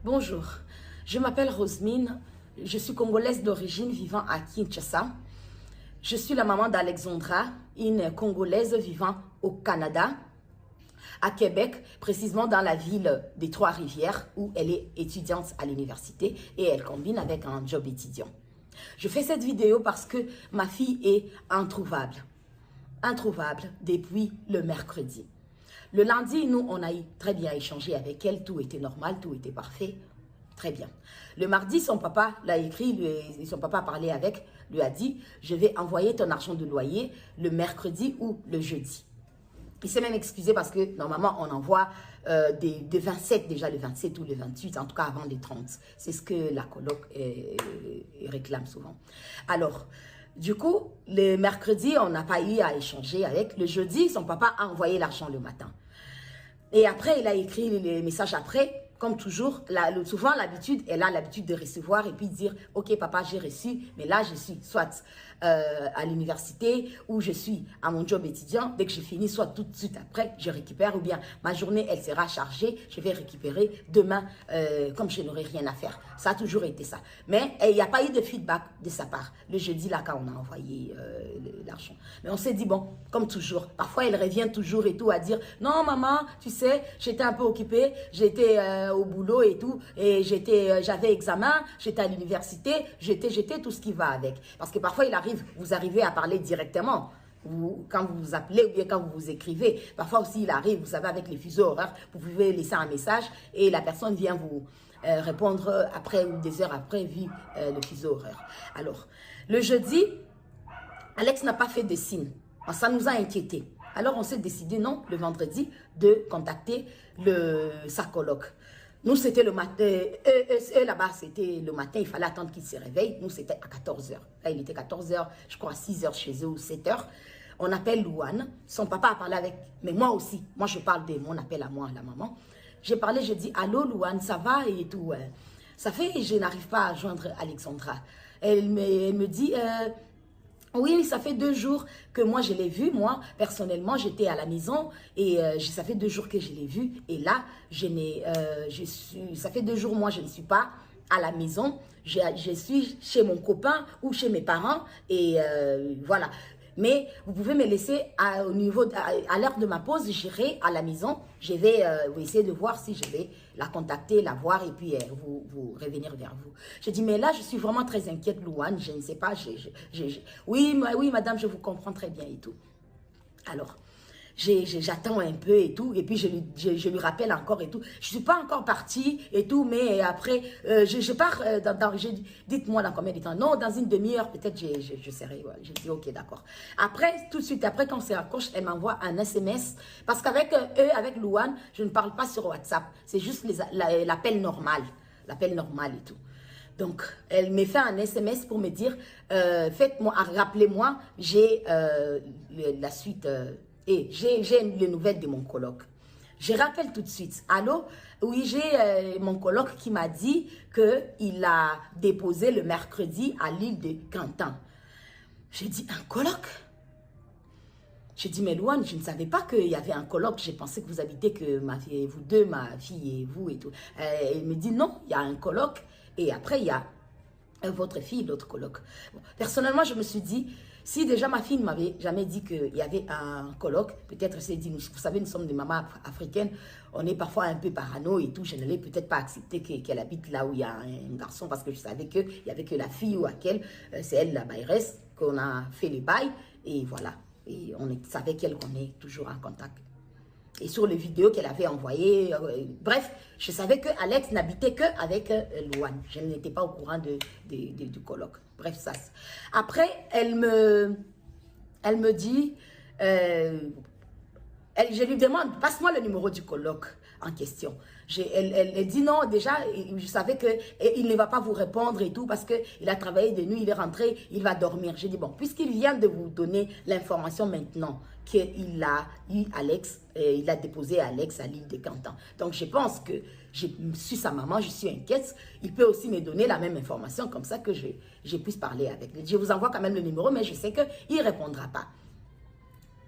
Bonjour, je m'appelle Rosemine, je suis congolaise d'origine vivant à Kinshasa. Je suis la maman d'Alexandra, une congolaise vivant au Canada, à Québec, précisément dans la ville des Trois-Rivières où elle est étudiante à l'université et elle combine avec un job étudiant. Je fais cette vidéo parce que ma fille est introuvable depuis le mercredi. Le lundi, nous, on a très bien échangé avec elle, tout était normal, tout était parfait, très bien. Le mardi, son papa l'a écrit, son papa a parlé avec, lui a dit, je vais envoyer ton argent de loyer le mercredi ou le jeudi. Il s'est même excusé parce que normalement, on envoie des 27, déjà le 27 ou le 28, en tout cas avant les 30. C'est ce que la coloc réclame souvent. Alors, du coup, le mercredi, on n'a pas eu à échanger avec. Le jeudi, son papa a envoyé l'argent le matin. Et après, il a écrit les messages après. Comme toujours, souvent l'habitude, elle a l'habitude de recevoir et puis dire « Ok papa, j'ai reçu, mais là je suis soit à l'université ou je suis à mon job étudiant. Dès que j'ai fini, soit tout de suite après, je récupère ou bien ma journée, elle sera chargée, je vais récupérer demain comme je n'aurai rien à faire. » Ça a toujours été ça. Mais il n'y a pas eu de feedback de sa part. Le jeudi, là, quand on a envoyé l'argent. Mais on s'est dit, bon, comme toujours, parfois elle revient toujours et tout à dire « Non maman, tu sais, j'étais un peu occupée, j'étais au boulot et tout, et j'avais examen, j'étais à l'université, j'étais tout ce qui va avec. » Parce que parfois, vous arrivez à parler directement, quand vous vous appelez ou bien quand vous vous écrivez. Parfois aussi, il arrive, vous savez, avec les fuseaux horaires, vous pouvez laisser un message et la personne vient vous répondre après ou des heures après, vu le fuseau horaire. Alors, le jeudi, Alex n'a pas fait de signe. Ça nous a inquiétés. Alors, on s'est décidé, non, le vendredi, de contacter sa coloc. Nous, c'était le matin. Eux, là-bas, c'était le matin. Il fallait attendre qu'ils se réveillent. Nous, c'était à 14 h. Là, il était 14 h, je crois, 6 h chez eux ou 7 h. On appelle Louane. Son papa a parlé avec... Mais moi aussi. Moi, je parle de mon appel à moi, à la maman. J'ai parlé, j'ai dit, allô, Louane, ça va et tout. Ça fait, je n'arrive pas à joindre Alexandra. Elle me dit... Oui, ça fait 2 jours que moi je l'ai vu. Moi, personnellement, j'étais à la maison et ça fait 2 jours que je l'ai vu. Et là, ça fait 2 jours, moi, je ne suis pas à la maison. Je suis chez mon copain ou chez mes parents et voilà. Mais vous pouvez me laisser à l'heure de ma pause, j'irai à la maison. Je vais essayer de voir si je vais la contacter, la voir et puis vous revenir vers vous. Je dis, mais là, je suis vraiment très inquiète, Louane. Je ne sais pas. Oui, madame, je vous comprends très bien et tout. Alors, j'attends un peu et tout, et puis je lui rappelle encore et tout. Je ne suis pas encore partie et tout, mais après, je pars, dites-moi dans combien de temps. Non, dans une demi-heure, peut-être je serai. Ouais. Je dis, ok, d'accord. Après, tout de suite, après, quand on se raccroche, elle m'envoie un SMS, parce qu'avec eux, avec Louane, je ne parle pas sur WhatsApp. C'est juste l'appel normal. L'appel normal et tout. Donc, elle me fait un SMS pour me dire, faites-moi, rappelez-moi, j'ai la suite... et j'ai les nouvelles de mon coloc. Je rappelle tout de suite. Allô? Oui, j'ai mon coloc qui m'a dit qu'il a déposé le mercredi à l'île de Cantan. J'ai dit, un coloc? J'ai dit, mais Louane, je ne savais pas qu'il y avait un coloc. J'ai pensé que vous habitez que vous deux, ma fille et vous et tout. Elle me dit, non, il y a un coloc. Et après, il y a votre fille, l'autre coloc. Bon, personnellement, je me suis dit, si déjà ma fille ne m'avait jamais dit qu'il y avait un coloc, peut-être c'est dit, vous savez, nous sommes des mamans africaines, on est parfois un peu parano et tout, je n'allais peut-être pas accepter qu'elle habite là où il y a un garçon, parce que je savais qu'il n'y avait que la fille ou laquelle, c'est elle la bailleresse, qu'on a fait les bails, et voilà. Et on savait qu'on est toujours en contact. Et sur les vidéos qu'elle avait envoyées, bref, je savais que Alex n'habitait qu'avec Louane. Je n'étais pas au courant du coloc. Bref, ça. Après, elle me dit, je lui demande, passe-moi le numéro du coloc en question. Elle dit non, déjà, je savais qu'il ne va pas vous répondre et tout parce qu'il a travaillé de nuit, il est rentré, il va dormir. J'ai dit, bon, puisqu'il vient de vous donner l'information maintenant qu'il a eu Alex, il a déposé Alex à l'île de Cantan. Donc, je pense que je suis sa maman, je suis inquiète. Il peut aussi me donner la même information comme ça que je puisse parler avec lui. Je vous envoie quand même le numéro, mais je sais qu'il ne répondra pas.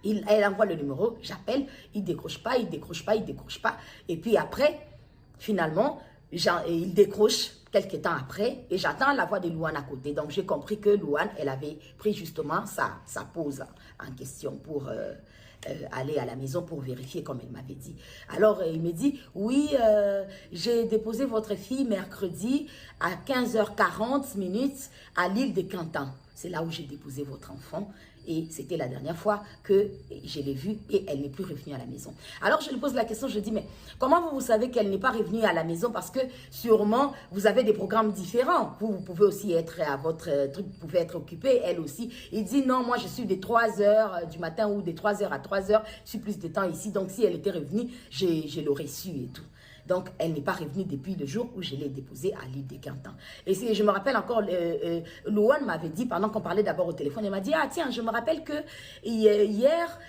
Elle envoie le numéro, j'appelle, il décroche pas, il décroche pas, il décroche pas. Et puis après, finalement, Et il décroche quelques temps après et j'attends la voix de Louane à côté. Donc, j'ai compris que Louane, elle avait pris justement sa pause en question pour aller à la maison pour vérifier comme elle m'avait dit. Alors, il me dit, oui, j'ai déposé votre fille mercredi à 15h40 à l'île de Cantan. C'est là où j'ai déposé votre enfant. Et c'était la dernière fois que je l'ai vue et elle n'est plus revenue à la maison. Alors, je lui pose la question, je dis, mais comment vous savez qu'elle n'est pas revenue à la maison? Parce que sûrement, vous avez des programmes différents. Vous pouvez aussi être à votre truc, vous pouvez être occupé, elle aussi. Il dit, non, moi, je suis des 3 heures du matin ou des 3 heures à 3 heures. Je suis plus de temps ici. Donc, si elle était revenue, je l'aurais su et tout. Donc, elle n'est pas revenue depuis le jour où je l'ai déposée à l'île de Cantan. Et je me rappelle encore, Louane m'avait dit, pendant qu'on parlait d'abord au téléphone, elle m'a dit, ah tiens, je me rappelle que hier,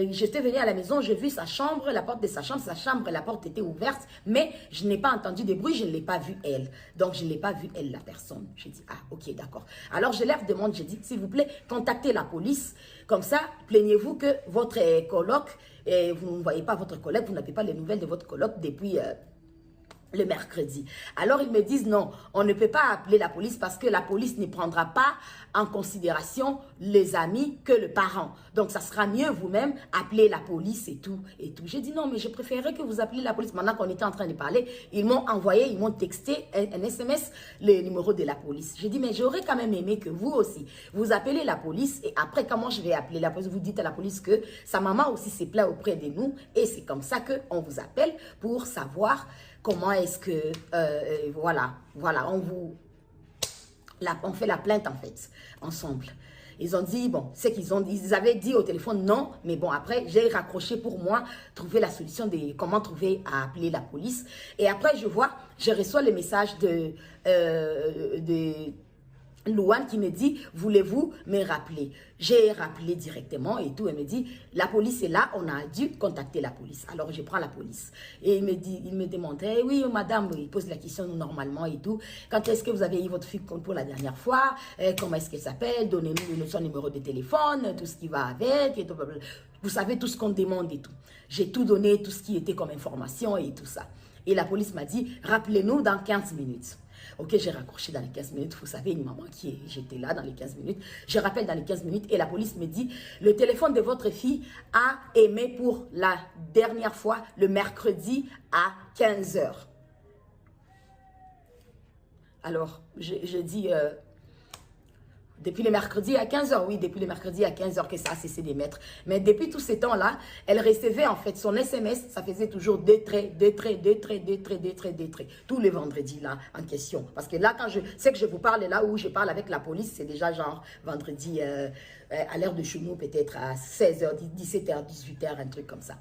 j'étais venue à la maison, j'ai vu sa chambre, la porte de sa chambre, la porte était ouverte, mais je n'ai pas entendu de bruit, je ne l'ai pas vue elle. Donc, je ne l'ai pas vue elle, la personne. J'ai dit, ah ok, d'accord. Alors, je leur demande, j'ai dit, s'il vous plaît, contactez la police. Comme ça, plaignez-vous que votre coloc, vous ne voyez pas votre collègue, vous n'avez pas les nouvelles de votre coloc depuis le mercredi. Alors, ils me disent non, on ne peut pas appeler la police parce que la police ne prendra pas en considération les amis que le parent. Donc, ça sera mieux vous-même appeler la police et tout. J'ai dit non, mais je préférerais que vous appeliez la police. Maintenant qu'on était en train de parler, ils m'ont envoyé, ils m'ont texté un SMS, le numéro de la police. J'ai dit, mais j'aurais quand même aimé que vous aussi, vous appelez la police et après, comment je vais appeler la police? Vous dites à la police que sa maman aussi s'est plaint auprès de nous et c'est comme ça qu'on vous appelle pour savoir comment est-ce que, voilà, on fait la plainte en fait, ensemble. Ils ont dit, bon, c'est ils avaient dit au téléphone non, mais bon, après, j'ai raccroché pour moi, trouver la solution de comment trouver à appeler la police. Et après, je reçois le message de Louane qui me dit, voulez-vous me rappeler? J'ai rappelé directement et tout. Elle me dit, la police est là, on a dû contacter la police. Alors, je prends la police. Et il me demande, eh oui, madame, il pose la question normalement et tout. Quand est-ce que vous avez eu votre fille pour la dernière fois? Comment est-ce qu'elle s'appelle? Donnez-nous son numéro de téléphone, tout ce qui va avec. Et tout. Vous savez tout ce qu'on demande et tout. J'ai tout donné, tout ce qui était comme information et tout ça. Et la police m'a dit, rappelez-nous dans 15 minutes. Ok, j'ai raccroché dans les 15 minutes. Vous savez, une maman j'étais là dans les 15 minutes. Je rappelle dans les 15 minutes et la police me dit, le téléphone de votre fille a émis pour la dernière fois le mercredi à 15 h. Alors, je dis, depuis le mercredi à 15 h, oui, depuis le mercredi à 15 h que ça a cessé d'émettre. Mais depuis tous ces temps-là, elle recevait en fait son SMS, ça faisait toujours des traits, tous les vendredis là en question. Parce que là, quand je sais que je vous parle là où je parle avec la police, c'est déjà genre vendredi à l'heure de chez nous, peut-être à 16 h, 17 h, 18 h, un truc comme ça.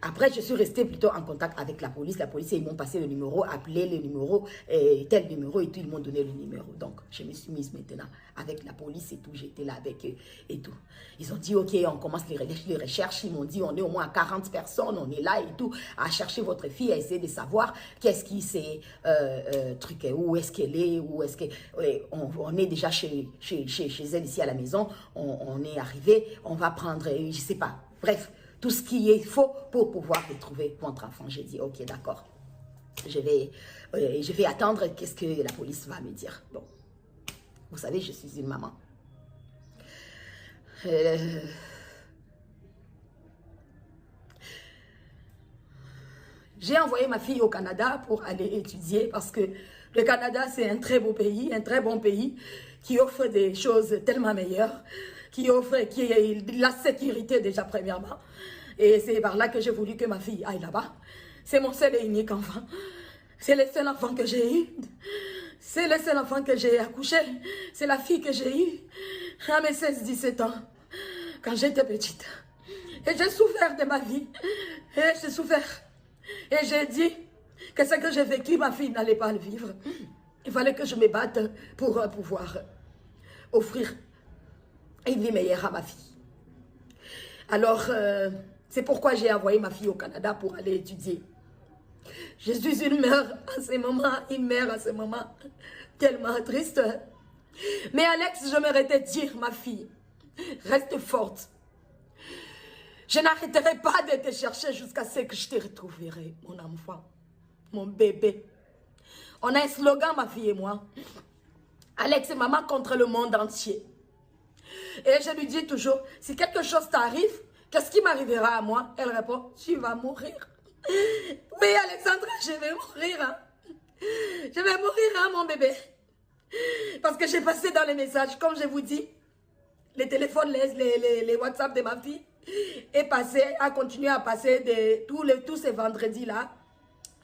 Après, je suis restée plutôt en contact avec la police. La police, ils m'ont passé le numéro, appelé le numéro, tel numéro et tout. Ils m'ont donné le numéro. Donc, je me suis mise maintenant avec la police et tout. J'étais là avec eux et tout. Ils ont dit, OK, on commence les recherches. Ils m'ont dit, on est au moins à 40 personnes. On est là et tout, à chercher votre fille, à essayer de savoir qu'est-ce qui s'est truqué, où est-ce qu'elle est, où est-ce que... on est déjà chez elle ici à la maison. On est arrivé. On va prendre, je sais pas. Bref. Tout ce qui est faux pour pouvoir retrouver votre enfant. J'ai dit, ok, d'accord. Je vais attendre qu'est-ce que la police va me dire. Bon, vous savez, je suis une maman. J'ai envoyé ma fille au Canada pour aller étudier parce que le Canada, c'est un très beau pays, un très bon pays qui offre des choses tellement meilleures, qui est la sécurité déjà premièrement. Et c'est par là que j'ai voulu que ma fille aille là-bas. C'est mon seul et unique enfant. C'est le seul enfant que j'ai eu. C'est le seul enfant que j'ai accouché. C'est la fille que j'ai eue à mes 16-17 ans, quand j'étais petite. Et j'ai souffert de ma vie. Et j'ai souffert. Et j'ai dit que ce que j'ai vécu, ma fille n'allait pas le vivre. Il fallait que je me batte pour pouvoir offrir une vie meilleure à ma fille. Alors, c'est pourquoi j'ai envoyé ma fille au Canada pour aller étudier. Je suis une mère à ce moment, tellement triste. Mais Alex, je m'arrêtais de dire, ma fille, reste forte. Je n'arrêterai pas de te chercher jusqu'à ce que je te retrouverai, mon enfant, mon bébé. On a un slogan, ma fille et moi. Alex et maman contre le monde entier. Et je lui dis toujours, si quelque chose t'arrive, qu'est-ce qui m'arrivera à moi? Elle répond, tu vas mourir. Oui, Alexandra, je vais mourir. Hein. Je vais mourir, hein, mon bébé. Parce que j'ai passé dans les messages, comme je vous dis, les téléphones, les WhatsApp de ma fille, a continué à passer tous ces vendredis-là,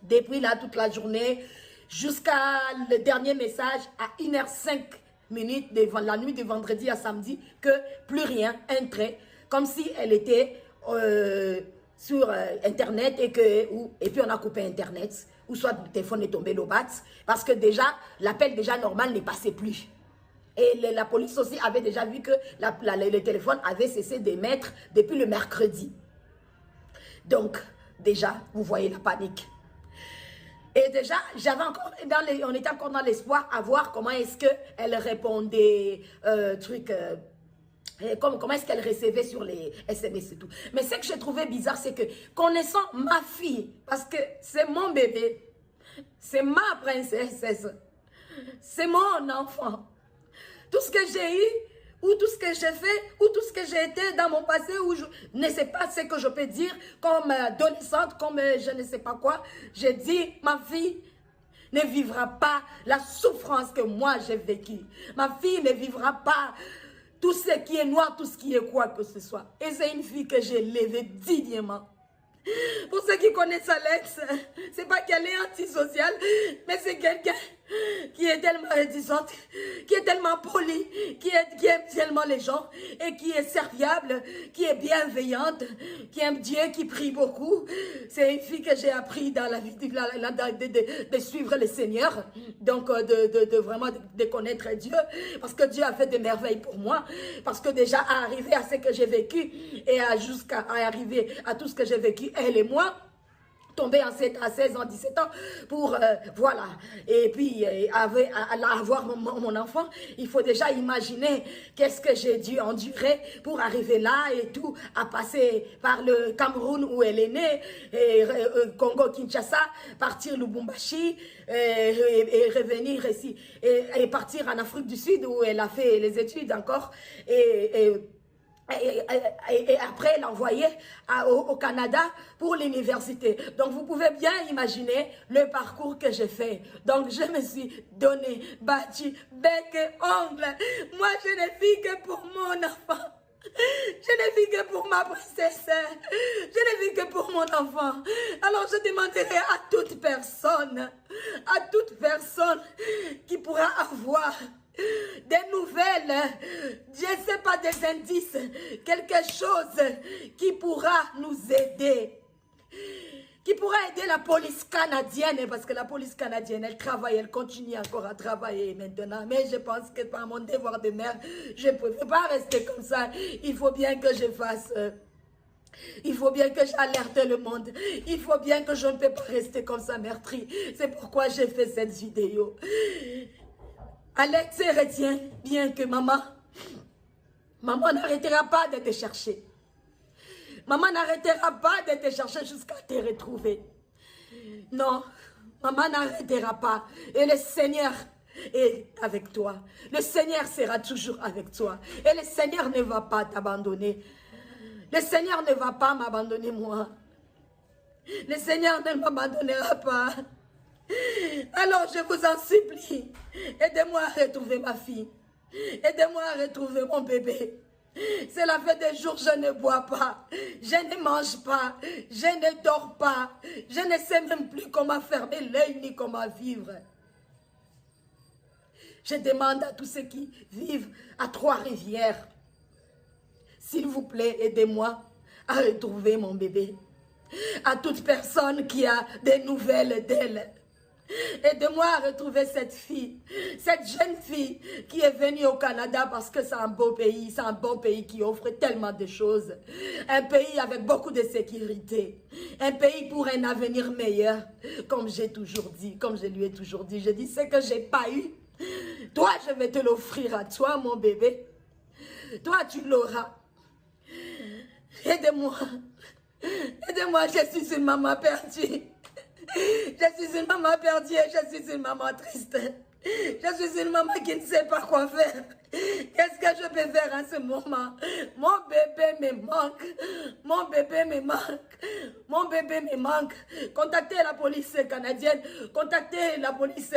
depuis là toute la journée, jusqu'à le dernier message à 1h05 devant la nuit de vendredi à samedi, que plus rien, un trait, comme si elle était sur Internet et puis on a coupé Internet, ou soit le téléphone est tombé l'obat, parce que déjà, l'appel déjà normal ne passait plus. Et la police aussi avait déjà vu que le téléphone avait cessé d'émettre depuis le mercredi. Donc, déjà, vous voyez la panique. Et déjà, on était encore dans l'espoir à voir comment est-ce qu'elle répondait, comment est-ce qu'elle recevait sur les SMS et tout. Mais ce que j'ai trouvé bizarre, c'est que connaissant ma fille, parce que c'est mon bébé, c'est ma princesse, c'est mon enfant. Tout ce que j'ai eu, ou tout ce que j'ai fait, ou tout ce que j'ai été dans mon passé, où je ne sais pas ce que je peux dire comme adolescente, comme je ne sais pas quoi. J'ai dit, ma fille ne vivra pas la souffrance que moi j'ai vécue. Ma fille ne vivra pas tout ce qui est noir, tout ce qui est quoi que ce soit. Et c'est une fille que j'ai élevée dignement. Pour ceux qui connaissent Alex, c'est pas qu'elle est antisociale, mais c'est quelqu'un qui est tellement réticente, qui est tellement polie, qui aime tellement les gens et qui est serviable, qui est bienveillante, qui aime Dieu, qui prie beaucoup. C'est une fille que j'ai appris dans la vie de suivre le Seigneur, donc vraiment de connaître Dieu, parce que Dieu a fait des merveilles pour moi, parce que déjà à arriver à ce que j'ai vécu et jusqu'à arriver à tout ce que j'ai vécu, elle et moi, tombée enceinte à 16 ans, 17 ans, pour, voilà, et puis avoir mon enfant, il faut déjà imaginer qu'est-ce que j'ai dû endurer pour arriver là et tout, à passer par le Cameroun où elle est née, et Congo-Kinshasa, partir Lubumbashi, et revenir ici, et partir en Afrique du Sud où elle a fait les études encore, et après l'envoyer au Canada pour l'université. Donc vous pouvez bien imaginer le parcours que j'ai fait. Donc je me suis donné, battu, bec et ongle. Moi je ne vis que pour mon enfant. Je ne vis que pour ma princesse. Je ne vis que pour mon enfant. Alors je demanderai à toute personne qui pourra avoir des nouvelles, je ne sais pas, des indices, quelque chose qui pourra nous aider, qui pourra aider la police canadienne, parce que la police canadienne, elle travaille, elle continue encore à travailler maintenant, mais je pense que par mon devoir de mère, je ne peux pas rester comme ça. Il faut bien que je fasse... Il faut bien que j'alerte le monde. Il faut bien que je ne peux pas rester comme ça meurtrie. C'est pourquoi j'ai fait cette vidéo. Alex, retiens bien que maman n'arrêtera pas de te chercher. Maman n'arrêtera pas de te chercher jusqu'à te retrouver. Non, maman n'arrêtera pas. Et le Seigneur est avec toi. Le Seigneur sera toujours avec toi. Et le Seigneur ne va pas t'abandonner. Le Seigneur ne va pas m'abandonner moi. Le Seigneur ne m'abandonnera pas. Alors je vous en supplie, aidez-moi à retrouver ma fille. Aidez-moi à retrouver mon bébé. Cela fait des jours je ne bois pas, je ne mange pas, je ne dors pas. Je ne sais même plus comment fermer l'œil ni comment vivre. Je demande à tous ceux qui vivent à Trois-Rivières, s'il vous plaît, aidez-moi à retrouver mon bébé. À toute personne qui a des nouvelles d'elle, aidez-moi à retrouver cette fille, cette jeune fille qui est venue au Canada parce que c'est un beau pays, c'est un bon pays qui offre tellement de choses. Un pays avec beaucoup de sécurité, un pays pour un avenir meilleur, comme j'ai toujours dit, comme je lui ai toujours dit. Je dis ce que j'ai pas eu. Toi, je vais te l'offrir à toi, mon bébé. Toi, tu l'auras. Aidez-moi. Aidez-moi, je suis une maman perdue. Je suis une maman perdue, je suis une maman triste. Je suis une maman qui ne sait pas quoi faire. Qu'est-ce que je peux faire en ce moment? Mon bébé me manque. Mon bébé me manque. Mon bébé me manque. Contactez la police canadienne. Contactez la police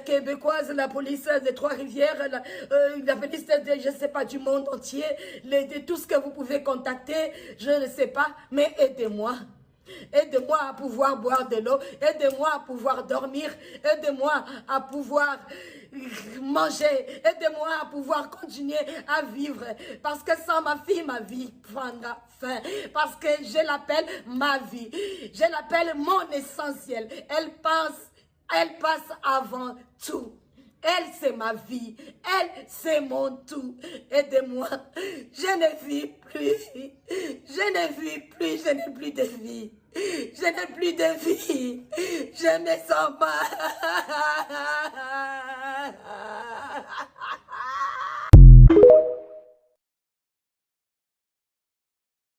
québécoise, la police des Trois-Rivières, la police de, je ne sais pas, du monde entier. De tout ce que vous pouvez contacter, je ne sais pas, mais aidez-moi. Aide-moi à pouvoir boire de l'eau, aide-moi à pouvoir dormir, aide-moi à pouvoir manger, aide-moi à pouvoir continuer à vivre. Parce que sans ma fille, ma vie prendra fin. Parce que je l'appelle ma vie. Je l'appelle mon essentiel. Elle passe avant tout. Elle, c'est ma vie. Elle, c'est mon tout. Aidez-moi. Je ne vis plus. Je ne vis plus. Je n'ai plus de vie. Je n'ai plus de vie. Je me sens mal.